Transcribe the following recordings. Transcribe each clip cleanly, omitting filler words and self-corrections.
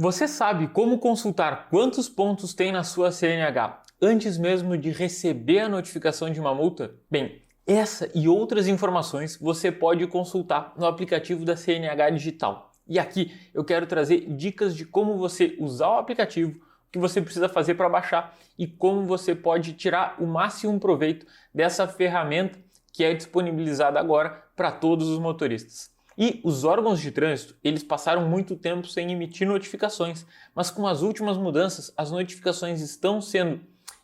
Você sabe como consultar quantos pontos tem na sua CNH antes mesmo de receber a notificação de uma multa? Bem, essa e outras informações você pode consultar no aplicativo da CNH Digital. E aqui eu quero trazer dicas de como você usar o aplicativo, o que você precisa fazer para baixar e como você pode tirar o máximo proveito dessa ferramenta que é disponibilizada agora para todos os motoristas. E os órgãos de trânsito, eles passaram muito tempo sem emitir notificações, mas com as últimas mudanças, as notificações estão sendo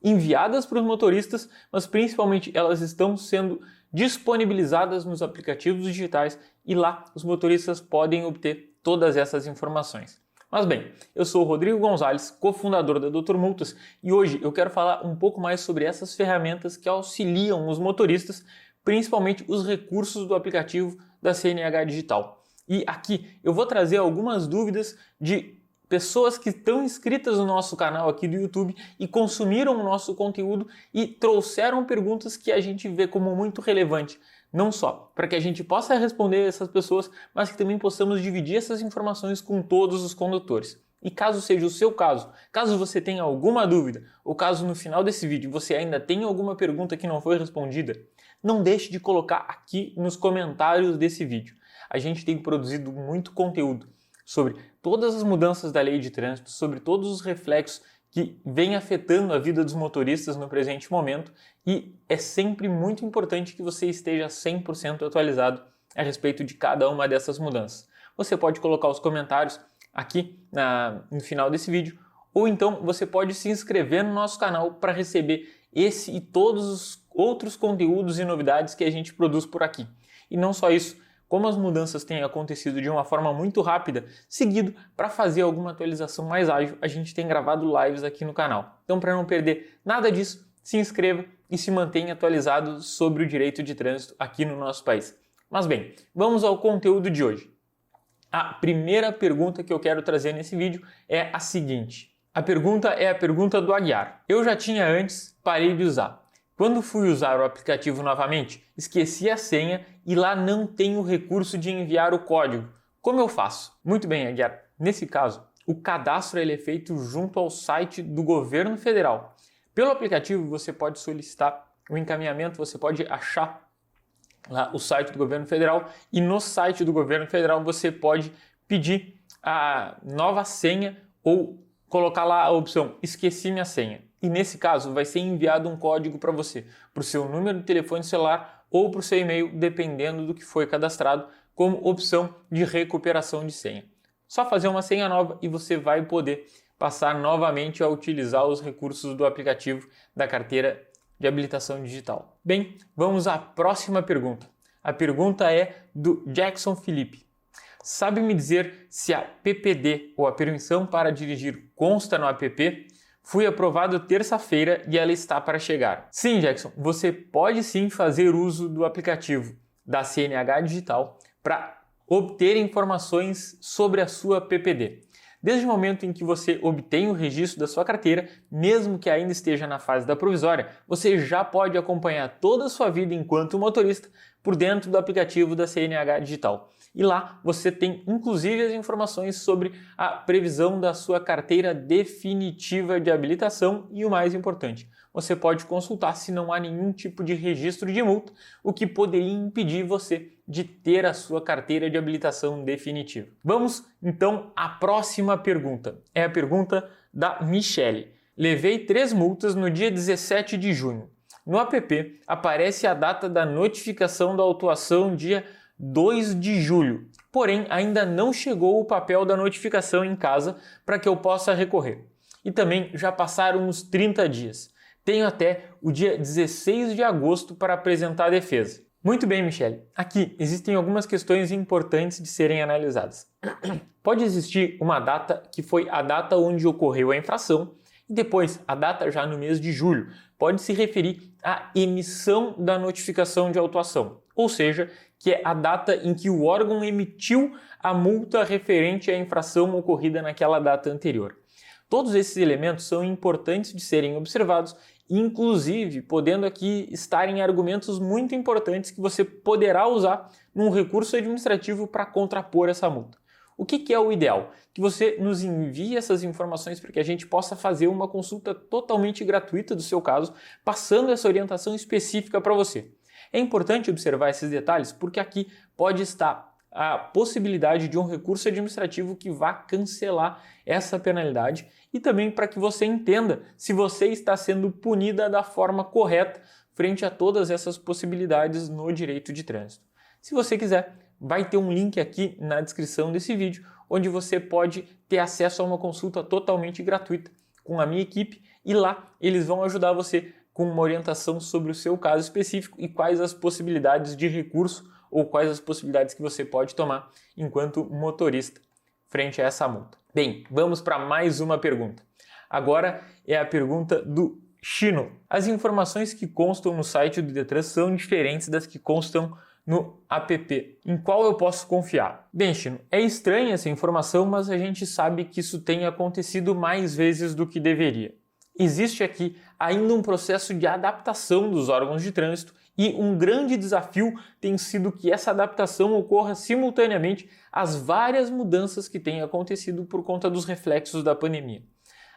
enviadas para os motoristas, mas principalmente elas estão sendo disponibilizadas nos aplicativos digitais e lá os motoristas podem obter todas essas informações. Mas bem, eu sou o Rodrigo Gonzalez, cofundador da Dr. Multas, e hoje eu quero falar um pouco mais sobre essas ferramentas que auxiliam os motoristas, principalmente os recursos do aplicativo da CNH Digital. E aqui eu vou trazer algumas dúvidas de pessoas que estão inscritas no nosso canal aqui do YouTube e consumiram o nosso conteúdo e trouxeram perguntas que a gente vê como muito relevante, não só para que a gente possa responder essas pessoas, mas que também possamos dividir essas informações com todos os condutores. E caso seja o seu caso, caso você tenha alguma dúvida, ou caso no final desse vídeo você ainda tenha alguma pergunta que não foi respondida, não deixe de colocar aqui nos comentários desse vídeo. A gente tem produzido muito conteúdo sobre todas as mudanças da lei de trânsito, sobre todos os reflexos que vêm afetando a vida dos motoristas no presente momento e é sempre muito importante que você esteja 100% atualizado a respeito de cada uma dessas mudanças. Você pode colocar os comentários aqui no final desse vídeo ou então você pode se inscrever no nosso canal para receber esse e todos os outros conteúdos e novidades que a gente produz por aqui. E não só isso, como as mudanças têm acontecido de uma forma muito rápida, seguido, para fazer alguma atualização mais ágil, a gente tem gravado lives aqui no canal. Então, para não perder nada disso, se inscreva e se mantenha atualizado sobre o direito de trânsito aqui no nosso país. Mas bem, vamos ao conteúdo de hoje. A primeira pergunta que eu quero trazer nesse vídeo é a seguinte. A pergunta é a pergunta do Aguiar. Eu já tinha antes, parei de usar. Quando fui usar o aplicativo novamente, esqueci a senha e lá não tem o recurso de enviar o código. Como eu faço? Muito bem, Aguiar. Nesse caso, o cadastro ele é feito junto ao site do governo federal. Pelo aplicativo, você pode solicitar o encaminhamento, você pode achar lá o site do governo federal e no site do governo federal você pode pedir a nova senha ou colocar lá a opção esqueci minha senha. E nesse caso vai ser enviado um código para você, para o seu número de telefone celular ou para o seu e-mail, dependendo do que foi cadastrado, como opção de recuperação de senha. Só fazer uma senha nova e você vai poder passar novamente a utilizar os recursos do aplicativo da carteira de habilitação digital. Bem, vamos à próxima pergunta. A pergunta é do Jackson Felipe. Sabe me dizer se a PPD ou a permissão para dirigir consta no app? Fui aprovado terça-feira e ela está para chegar. Sim, Jackson, você pode sim fazer uso do aplicativo da CNH Digital para obter informações sobre a sua PPD. Desde o momento em que você obtém o registro da sua carteira, mesmo que ainda esteja na fase da provisória, você já pode acompanhar toda a sua vida enquanto motorista por dentro do aplicativo da CNH Digital. E lá você tem inclusive as informações sobre a previsão da sua carteira definitiva de habilitação e o mais importante, você pode consultar se não há nenhum tipo de registro de multa, o que poderia impedir você de ter a sua carteira de habilitação definitiva. Vamos então à próxima pergunta. É a pergunta da Michele. Levei 3 multas no dia 17 de junho. No app aparece a data da notificação da autuação dia 2 de julho, porém ainda não chegou o papel da notificação em casa para que eu possa recorrer. E também já passaram uns 30 dias. Tenho até o dia 16 de agosto para apresentar a defesa. Muito bem, Michele. Aqui existem algumas questões importantes de serem analisadas. Pode existir uma data que foi a data onde ocorreu a infração e depois a data já no mês de julho pode se referir à emissão da notificação de autuação, ou seja, que é a data em que o órgão emitiu a multa referente à infração ocorrida naquela data anterior. Todos esses elementos são importantes de serem observados, inclusive podendo aqui estarem argumentos muito importantes que você poderá usar num recurso administrativo para contrapor essa multa. O que é o ideal? Que você nos envie essas informações para que a gente possa fazer uma consulta totalmente gratuita do seu caso, passando essa orientação específica para você. É importante observar esses detalhes porque aqui pode estar a possibilidade de um recurso administrativo que vá cancelar essa penalidade e também para que você entenda se você está sendo punida da forma correta frente a todas essas possibilidades no direito de trânsito. Se você quiser, vai ter um link aqui na descrição desse vídeo onde você pode ter acesso a uma consulta totalmente gratuita com a minha equipe e lá eles vão ajudar você com uma orientação sobre o seu caso específico e quais as possibilidades de recurso ou quais as possibilidades que você pode tomar enquanto motorista frente a essa multa. Bem, vamos para mais uma pergunta. Agora é a pergunta do Chino. As informações que constam no site do Detran são diferentes das que constam no app. Em qual eu posso confiar? Bem, Chino, é estranha essa informação, mas a gente sabe que isso tem acontecido mais vezes do que deveria. Existe aqui ainda um processo de adaptação dos órgãos de trânsito e um grande desafio tem sido que essa adaptação ocorra simultaneamente às várias mudanças que têm acontecido por conta dos reflexos da pandemia.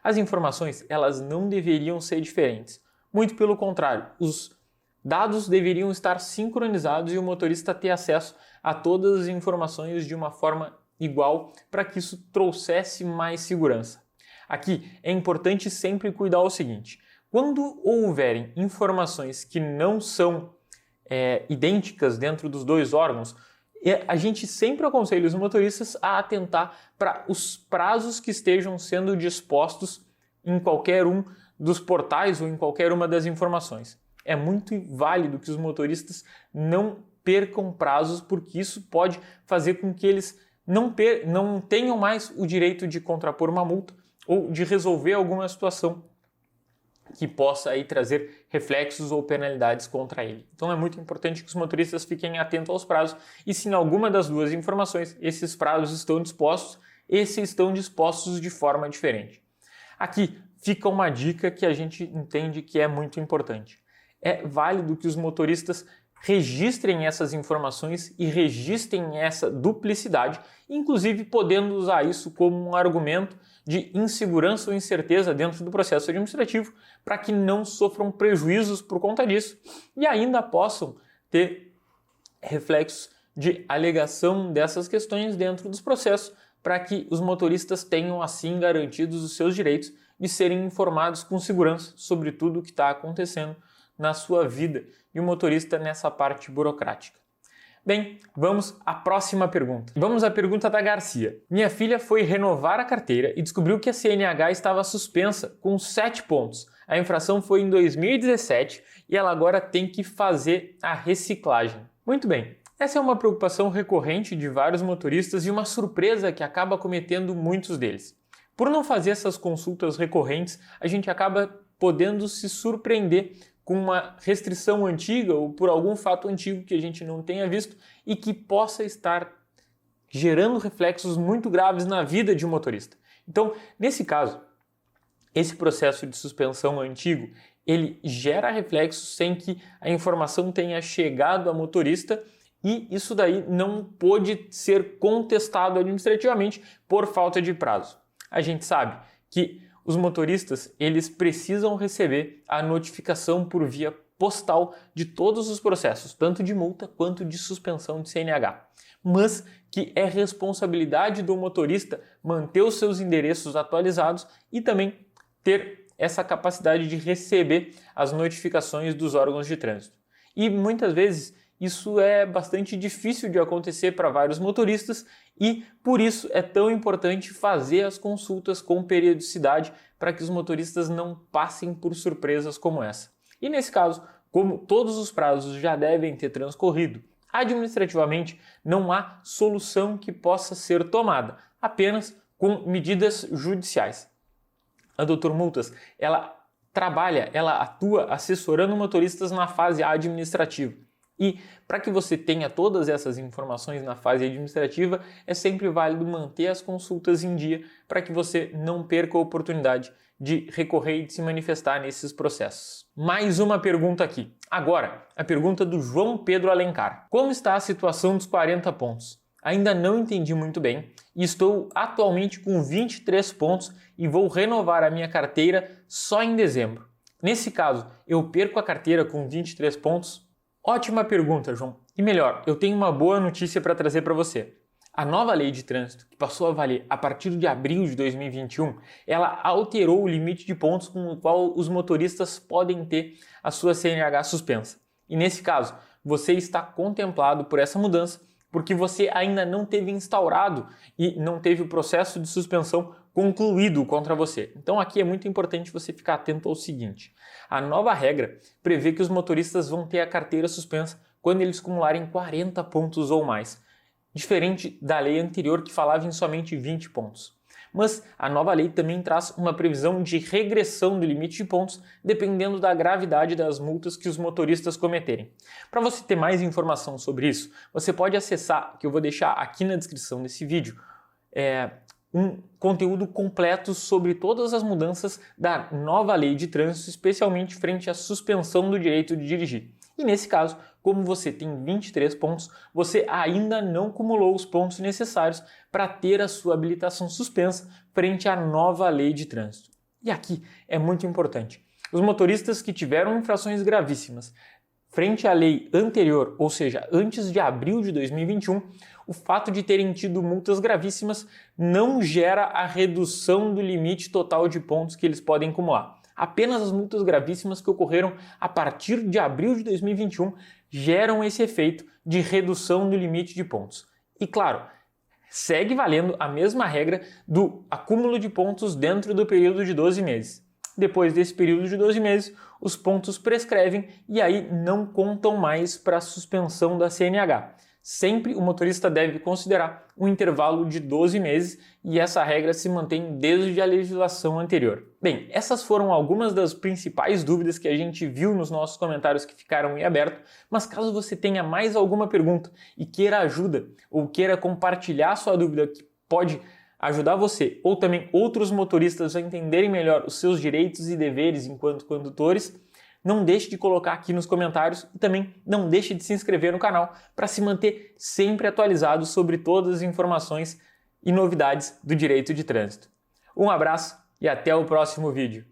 As informações, elas não deveriam ser diferentes. Muito pelo contrário, os dados deveriam estar sincronizados e o motorista ter acesso a todas as informações de uma forma igual para que isso trouxesse mais segurança. Aqui é importante sempre cuidar o seguinte: quando houverem informações que não são idênticas dentro dos dois órgãos, a gente sempre aconselha os motoristas a atentar para os prazos que estejam sendo dispostos em qualquer um dos portais ou em qualquer uma das informações. É muito válido que os motoristas não percam prazos, porque isso pode fazer com que eles não tenham mais o direito de contrapor uma multa ou de resolver alguma situação que possa aí trazer reflexos ou penalidades contra ele. Então é muito importante que os motoristas fiquem atentos aos prazos e se em alguma das duas informações esses prazos estão dispostos, esses estão dispostos de forma diferente. Aqui fica uma dica que a gente entende que é muito importante. É válido que os motoristas registrem essas informações e registrem essa duplicidade, inclusive podendo usar isso como um argumento de insegurança ou incerteza dentro do processo administrativo, para que não sofram prejuízos por conta disso e ainda possam ter reflexos de alegação dessas questões dentro dos processos, para que os motoristas tenham assim garantidos os seus direitos de serem informados com segurança sobre tudo o que está acontecendo na sua vida e o motorista nessa parte burocrática. Bem, vamos à próxima pergunta. Vamos à pergunta da Garcia. Minha filha foi renovar a carteira e descobriu que a CNH estava suspensa com 7 pontos. A infração foi em 2017 e ela agora tem que fazer a reciclagem. Muito bem, essa é uma preocupação recorrente de vários motoristas e uma surpresa que acaba cometendo muitos deles. Por não fazer essas consultas recorrentes, a gente acaba podendo se surpreender com uma restrição antiga ou por algum fato antigo que a gente não tenha visto e que possa estar gerando reflexos muito graves na vida de um motorista. Então, nesse caso, esse processo de suspensão antigo, ele gera reflexos sem que a informação tenha chegado ao motorista e isso daí não pôde ser contestado administrativamente por falta de prazo. A gente sabe que os motoristas, eles precisam receber a notificação por via postal de todos os processos, tanto de multa quanto de suspensão de CNH. Mas que é responsabilidade do motorista manter os seus endereços atualizados e também ter essa capacidade de receber as notificações dos órgãos de trânsito. E muitas vezes isso é bastante difícil de acontecer para vários motoristas e por isso é tão importante fazer as consultas com periodicidade para que os motoristas não passem por surpresas como essa. E nesse caso, como todos os prazos já devem ter transcorrido, administrativamente não há solução que possa ser tomada, apenas com medidas judiciais. A Doutor Multas, ela atua assessorando motoristas na fase administrativa. E para que você tenha todas essas informações na fase administrativa, é sempre válido manter as consultas em dia para que você não perca a oportunidade de recorrer e de se manifestar nesses processos. Mais uma pergunta aqui. Agora, a pergunta do João Pedro Alencar. Como está a situação dos 40 pontos? ainda não entendi muito bem e estou atualmente com 23 pontos e vou renovar a minha carteira só em dezembro. Nesse caso, eu perco a carteira com 23 pontos? Ótima pergunta, João. E melhor, eu tenho uma boa notícia para trazer para você. A nova lei de trânsito, que passou a valer a partir de abril de 2021, ela alterou o limite de pontos com o qual os motoristas podem ter a sua CNH suspensa. E nesse caso, você está contemplado por essa mudança porque você ainda não teve instaurado e não teve o processo de suspensão concluído contra você. Então aqui é muito importante você ficar atento ao seguinte: a nova regra prevê que os motoristas vão ter a carteira suspensa quando eles acumularem 40 pontos ou mais, diferente da lei anterior que falava em somente 20 pontos. Mas a nova lei também traz uma previsão de regressão do limite de pontos dependendo da gravidade das multas que os motoristas cometerem. Para você ter mais informação sobre isso, você pode acessar, que eu vou deixar aqui na descrição desse vídeo, um conteúdo completo sobre todas as mudanças da nova lei de trânsito, especialmente frente à suspensão do direito de dirigir. E nesse caso, como você tem 23 pontos, você ainda não acumulou os pontos necessários para ter a sua habilitação suspensa frente à nova lei de trânsito. E aqui é muito importante: os motoristas que tiveram infrações gravíssimas frente à lei anterior, ou seja, antes de abril de 2021, o fato de terem tido multas gravíssimas não gera a redução do limite total de pontos que eles podem acumular. Apenas as multas gravíssimas que ocorreram a partir de abril de 2021 geram esse efeito de redução do limite de pontos. E claro, segue valendo a mesma regra do acúmulo de pontos dentro do período de 12 meses. Depois desse período de 12 meses, os pontos prescrevem e aí não contam mais para a suspensão da CNH. Sempre o motorista deve considerar um intervalo de 12 meses e essa regra se mantém desde a legislação anterior. Bem, essas foram algumas das principais dúvidas que a gente viu nos nossos comentários que ficaram em aberto, mas caso você tenha mais alguma pergunta e queira ajuda ou queira compartilhar sua dúvida que pode ajudar você ou também outros motoristas a entenderem melhor os seus direitos e deveres enquanto condutores, não deixe de colocar aqui nos comentários e também não deixe de se inscrever no canal para se manter sempre atualizado sobre todas as informações e novidades do direito de trânsito. Um abraço e até o próximo vídeo.